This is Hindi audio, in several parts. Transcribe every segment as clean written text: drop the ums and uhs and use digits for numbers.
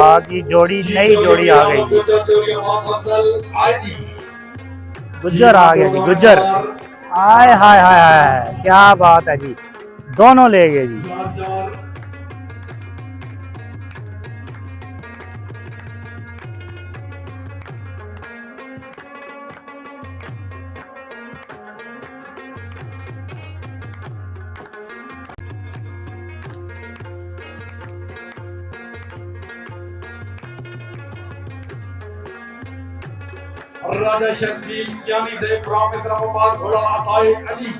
आगे जोड़ी, नई जोड़ी आ गई जी। गुज्जर आ गया जी, गुज्जर। हाय हाय हाय हाय, क्या बात है जी, दोनों ले गए जी। राजा शकील यानी से फ्रॉम इस्लामाबाद घोड़ा अताई अली,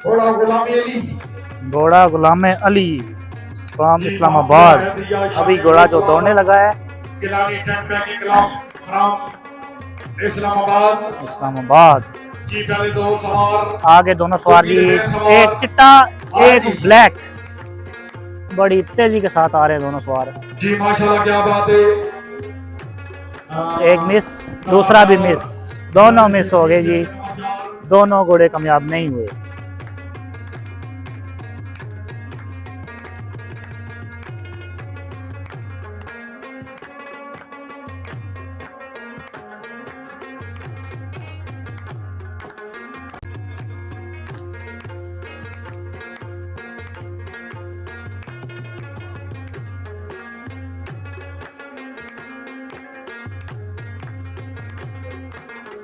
घोड़ा गुलामी अली, घोड़ा गुलाम अली फ्रॉम इस्लामाबाद। अभी घोड़ा जो दौड़ने लगा है। गिलानी टेम्पे क्लब फ्रॉम इस्लामाबाद, इस्लामाबाद। जी पहले दो सवार आगे दोनों सवार जी, एक चिट्टा एक ब्लैक, बड़ी तेजी के साथ आ रहे हैं दोनों सवार जी। माशाल्लाह, क्या बात है। एक मिस, दूसरा भी मिस, दोनों मिस हो गए जी, दोनों घोड़े कामयाब नहीं हुए।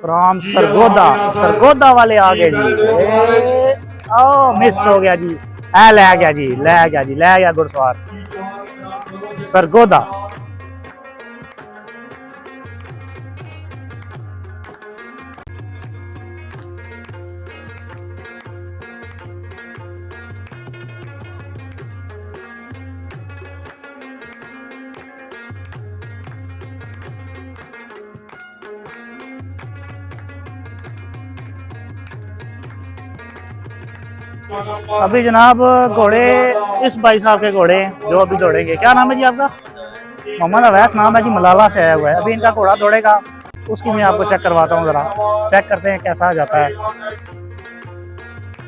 फ्रॉम सरगोदा, सरगोदा वाले आ गए जी। ओ मिस हो गया जी, ले गया जी, ले गया जी, ले गया घुड़सवार सरगोदा। अभी जनाब घोड़े इस भाई साहब के घोड़े जो अभी दौड़ेंगे, क्या नाम है जी आपका? मोहम्मद अवैस नाम है जी, मलाला से आया हुआ है। अभी इनका घोड़ा दौड़ेगा, उसकी मैं आपको चेक करवाता हूँ, ज़रा चेक करते हैं कैसा जाता है।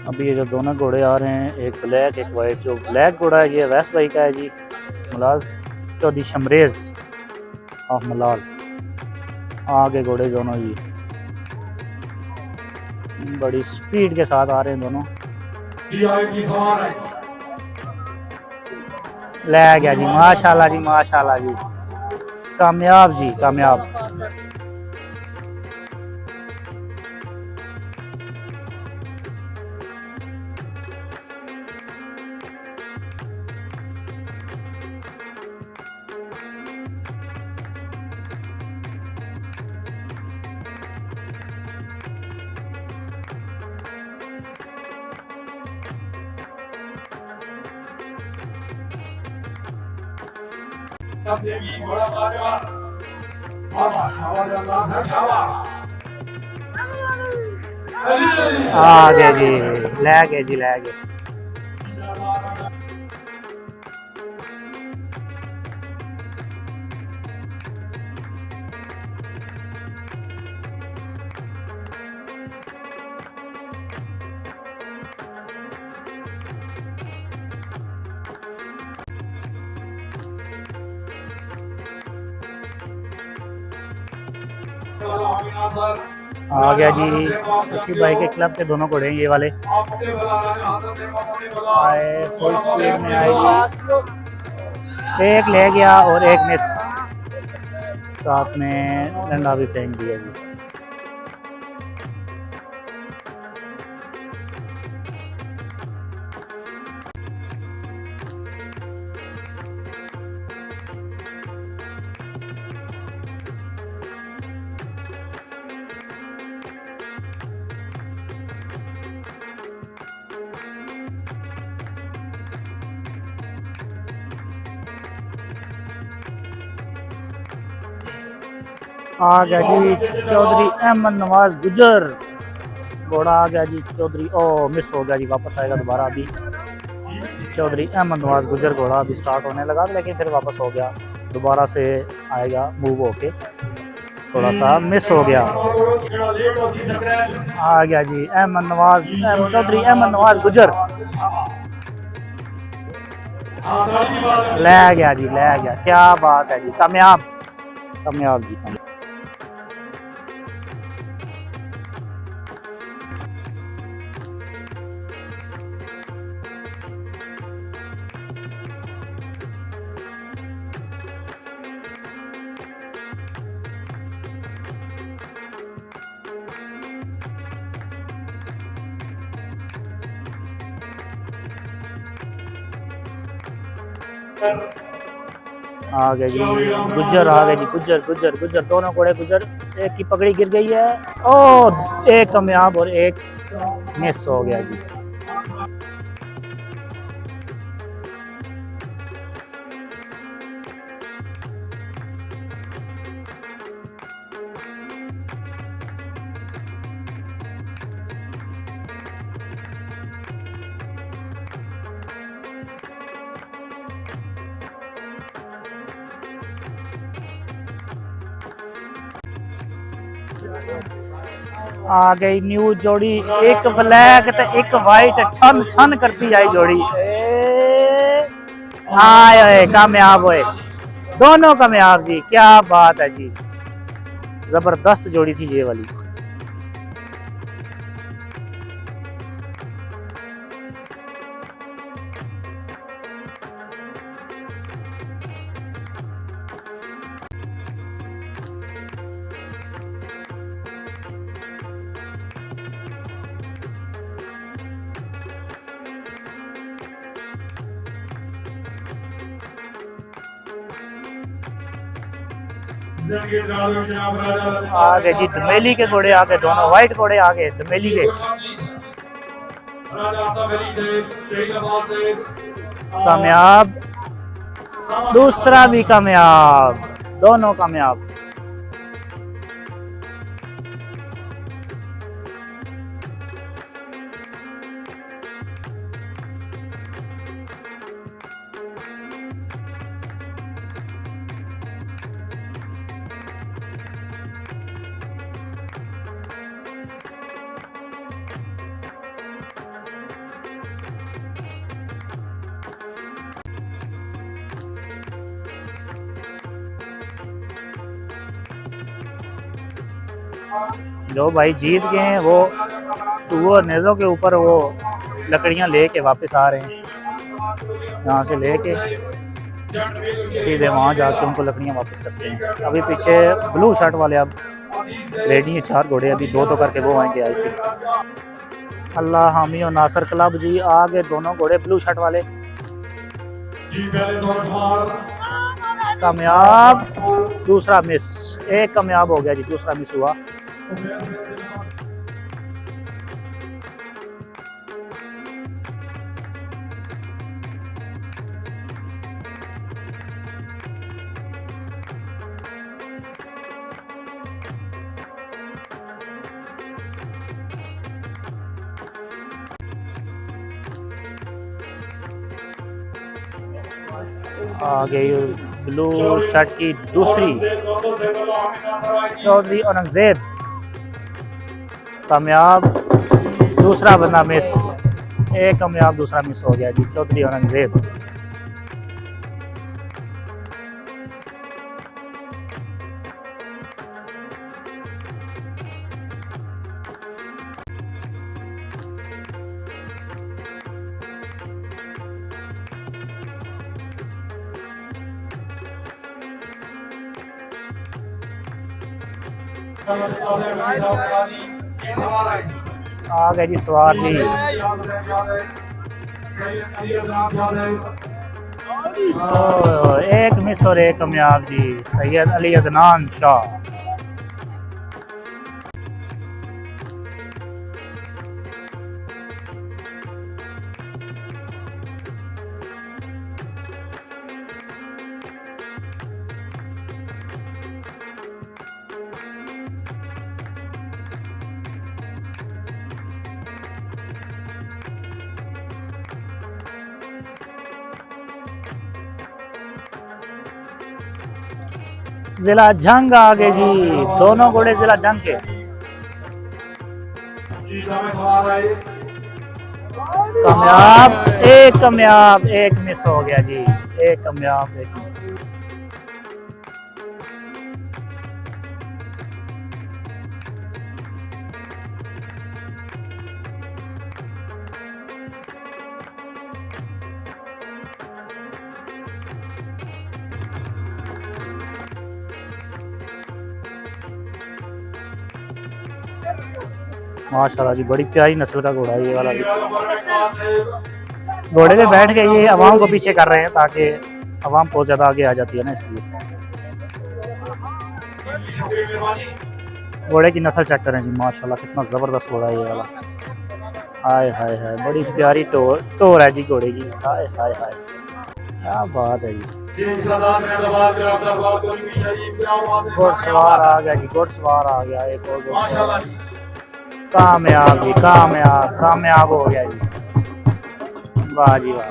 अभी ये जो दोनों घोड़े आ रहे हैं, एक ब्लैक एक वाइट, जो ब्लैक घोड़ा है ये अवैस भाई का है जी, मलाल चौधरी शमरेज ऑफ मलाल। आगे घोड़े दोनों जी बड़ी स्पीड के साथ आ रहे हैं दोनों। ले गया जी, माशाल्लाह जी, माशाल्लाह जी, कामयाब जी, कामयाब। आ गया जी, ले गए जी, ले गए। आ गया जी, इसी भाई के क्लब के दोनों घोड़े ये वाले आए, फुल स्पीड में आए जी। एक ले गया और एक मिस, साथ में डंडा भी फेंक दिया जी। आ गया जी चौधरी अहमद नवाज गुजर, घोड़ा आ गया जी चौधरी। ओ मिस हो गया जी, वापस आएगा दोबारा। अभी चौधरी अहमद नवाज गुजर घोड़ा अभी स्टार्ट होने लगा, लेकिन फिर वापस हो गया, दोबारा से आएगा मूव होके, थोड़ा सा मिस हो गया। आ गया जी अहमद नवाज, चौधरी अहमद नवाज गुजर। ले गया जी, ले गया, क्या बात है जी, कामयाब कामयाब जी कामयाब। आ गए जी गुज्जर, आ गए जी गुज्जर गुज्जर गुज्जर, दोनों घोड़े गुज्जर। एक की पगड़ी गिर गई है, ओ एक कामयाब और एक मिस हो गया जी। आ गई न्यू जोड़ी, एक ब्लैक ते एक वाइट, छन छन करती आई जोड़ी। आए कामयाब हुए, दोनों कामयाब जी, क्या बात है जी, जबरदस्त जोड़ी थी ये वाली। आ गए जी दमेली के घोड़े, आ गए दोनों वाइट घोड़े, आ गए दमेली के। कामयाब, दूसरा भी कामयाब, दोनों कामयाब। जो भाई जीत गए हैं वो सुअर नेज़ों के ऊपर वो लकड़ियां लेके वापस आ रहे हैं, यहाँ से लेके सीधे वहाँ जाके उनको लकड़ियां वापस करते हैं। अभी पीछे ब्लू शर्ट वाले अब रेडी हैं, 4 घोड़े, अभी 2 करके वो आएंगे आई थिंक। अल्लाह हामी और नासर क्लब जी, आ गए दोनों घोड़े ब्लू शर्ट वाले। कामयाब, दूसरा मिस, एक कामयाब हो गया जी, दूसरा मिस हुआ। आ गई ब्लू शर्ट की दूसरी, चौधरी औरंगजेब, कामयाब, दूसरा बंदा मिस, एक कामयाब दूसरा मिस हो गया जी, चौधरी औरंगजेब। आ गए जी सवार जी, एक मिस और एक कामयाब जी, सैयद अली अदनान शाह। जिला जंग आ गए जी, दोनों घोड़े जिला जंग के। कामयाब एक मिस हो गया जी। एक कामयाब एक मिस। माशाल्लाह जी बड़ी प्यारी नस्ल का घोड़ा है ये वाला भी। घोड़े पे बैठ के ये आवाम को पीछे कर रहे हैं ताकि आवाम बहुत ज़्यादा आगे आ जाती है ना, इसलिए। घोड़े की नस्ल चेक करें जी, माशाल्लाह कितना ज़बरदस्त घोड़ा है ये वाला। हाय हाय हाय, बड़ी प्यारी टोर है जी घोड़े की। हाय हाय हाय, क्या बात है जी। घुड़सवार आ गया जी, घुड़सवार आ गया। एक और घुड़सवार कामयाब जी, कामयाब हो गया जी। वाह जी वाह।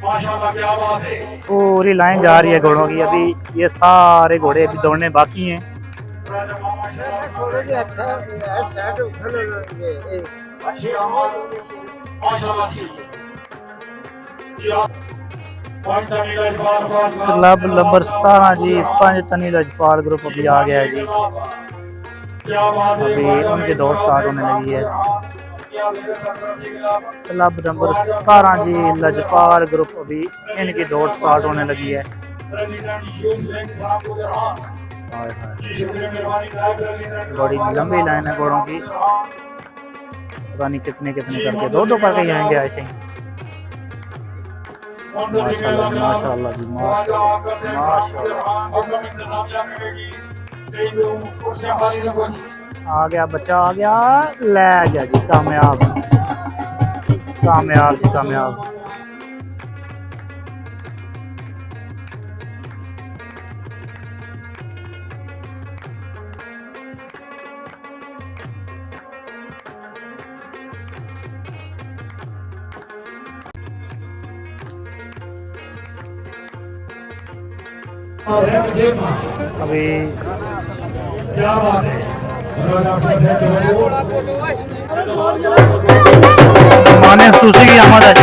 माशाल्लाह क्या बात है। पूरी लाइन जा रही है घोड़ों की। अभी ये सारे घोड़े अभी दौड़ने बाकी हैं। क्लब नंबर 17 जी, 5 तनी लजपाल ग्रुप अभी आ गया है जी। अभी उनकी दौड़ स्टार्ट होने लगी है। क्लब नंबर 17 जी, लजपाल ग्रुप, अभी इनकी दौड़ स्टार्ट होने लगी है। बड़ी लंबी लाइन है घोड़ों की। पता नहीं कितने कितने करके, दो करके ही आएंगे आई थिंक। माशाल्लाह माशाल्लाह जी, माशाल्लाह माशाल्लाह। आ गया बच्चा, आ गया, ले गया जी। कामयाब कामयाब जी, कामयाब। अभी क्या बात है। माने सुशी की आमद है।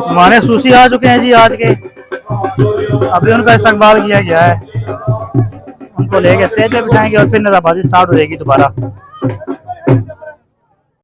हमारे सूसी आ चुके हैं जी आज के। अभी उनका इस्तकबाल किया गया है, उनको लेके स्टेज पे बिठाएंगे और फिर नेज़ाबाजी स्टार्ट हो जाएगी दोबारा।